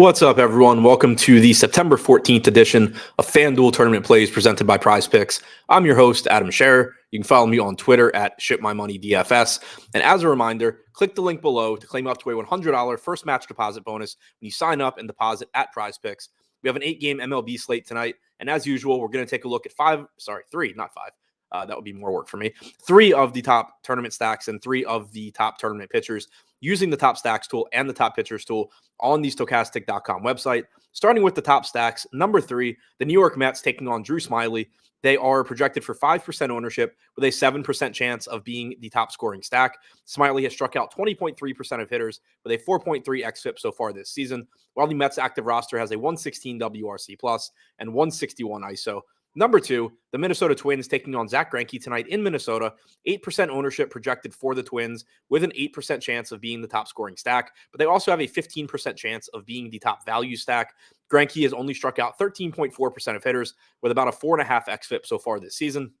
What's up, everyone? Welcome to the September 14th edition of FanDuel Tournament Plays presented by Prize Picks. I'm your host, Adam Scherer. You can follow me on Twitter at ShipMyMoneyDFS. And as a reminder, click the link below to claim up to a $100 first match deposit bonus when you sign up and deposit at Prize Picks. We have an 8-game MLB slate tonight. And as usual, we're going to take a look at three, not five. That would be more work for me. 3 of the top tournament stacks and 3 of the top tournament pitchers using the top stacks tool and the top pitchers tool on the Stokastic.com website. Starting with the top stacks, number 3, the New York Mets taking on Drew Smyly. They are projected for 5% ownership with a 7% chance of being the top scoring stack. Smyly has struck out 20.3% of hitters with a 4.3 xFIP so far this season, while the Mets active roster has a 116 WRC plus and 161 ISO. Number 2, the Minnesota Twins taking on Zach Greinke tonight in Minnesota. 8% ownership projected for the Twins with an 8% chance of being the top scoring stack, but they also have a 15% chance of being the top value stack. Greinke has only struck out 13.4% of hitters with about a 4.5 xFIP so far this season.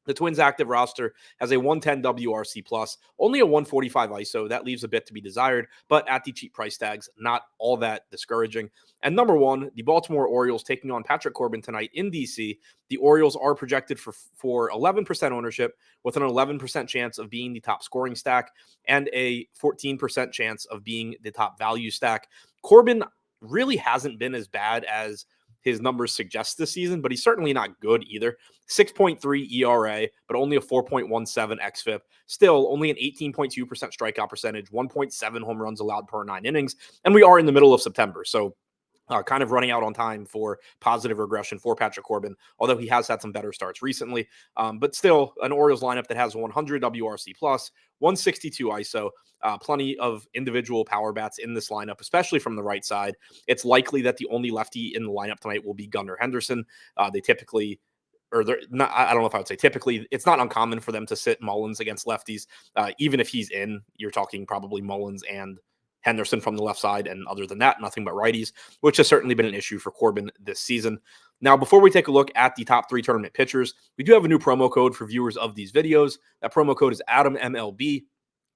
The Twins active roster has a 110 WRC plus, only a 145 ISO. That leaves a bit to be desired, but at the cheap price tags, not all that discouraging. And number 1, the Baltimore Orioles taking on Patrick Corbin tonight in DC. The Orioles are projected for 11% ownership with an 11% chance of being the top scoring stack and a 14% chance of being the top value stack. Corbin really hasn't been as bad as his numbers suggest this season, but he's certainly not good either. 6.3 ERA, but only a 4.17 xFIP. Still, only an 18.2% strikeout percentage, 1.7 home runs allowed per 9 innings. And we are in the middle of September, so kind of running out on time for positive regression for Patrick Corbin, although he has had some better starts recently. But still, an Orioles lineup that has 100 WRC plus, 162 ISO, plenty of individual power bats in this lineup, especially from the right side. It's likely that the only lefty in the lineup tonight will be Gunnar Henderson. They typically, or they're not, I don't know if I would say typically, it's not uncommon for them to sit Mullins against lefties. Even if he's in, you're talking probably Mullins and Henderson from the left side, and other than that, nothing but righties, which has certainly been an issue for Corbin this season. Now, before we take a look at the top 3 tournament pitchers, we do have a new promo code for viewers of these videos. That promo code is Adam MLB.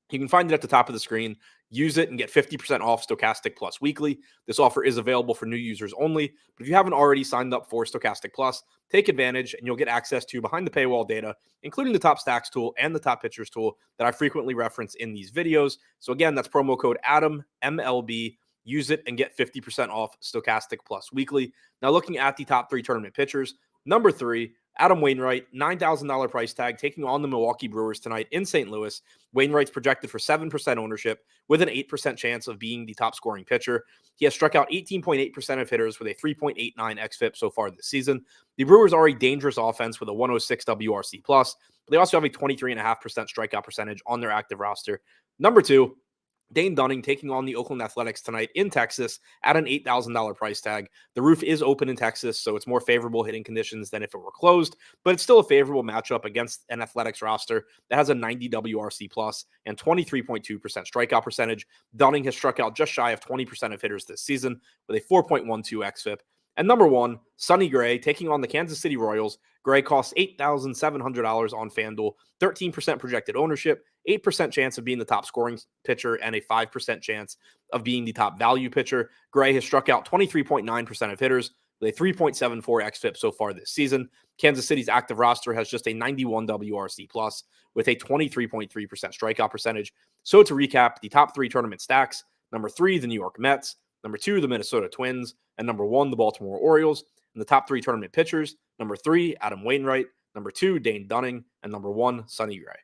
You can find it at the top of the screen. Use it and get 50% off Stokastic Plus weekly. This offer is available for new users only, but if you haven't already signed up for Stokastic Plus, take advantage and you'll get access to behind the paywall data, including the top stacks tool and the top pitchers tool that I frequently reference in these videos. So again, that's promo code Adam MLB. Use it and get 50% off Stokastic Plus weekly. Now looking at the top 3 tournament pitchers, number 3, Adam Wainwright, $9,000 price tag, taking on the Milwaukee Brewers tonight in St. Louis. Wainwright's projected for 7% ownership with an 8% chance of being the top scoring pitcher. He has struck out 18.8% of hitters with a 3.89 xFIP so far this season. The Brewers are a dangerous offense with a 106 WRC+, but they also have a 23.5% strikeout percentage on their active roster. Number 2, Dane taking on the Oakland Athletics tonight in Texas at an $8,000 price tag. The roof is open in Texas, so it's more favorable hitting conditions than if it were closed, but it's still a favorable matchup against an Athletics roster that has a 90 WRC plus and 23.2% strikeout percentage. Dunning has struck out just shy of 20% of hitters this season with a 4.12 xFIP. And number 1, Sonny Gray taking on the Kansas City Royals. Gray costs $8,700 on FanDuel, 13% projected ownership, 8% chance of being the top scoring pitcher, and a 5% chance of being the top value pitcher. Gray has struck out 23.9% of hitters with a 3.74 xFIP so far this season. Kansas City's active roster has just a 91 WRC plus with a 23.3% strikeout percentage. So to recap, the top 3 tournament stacks: number 3, the New York Mets; number 2, the Minnesota Twins; and number 1, the Baltimore Orioles. And the top 3 tournament pitchers: number 3, Adam Wainwright; number 2, Dane Dunning; and number 1, Sonny Gray.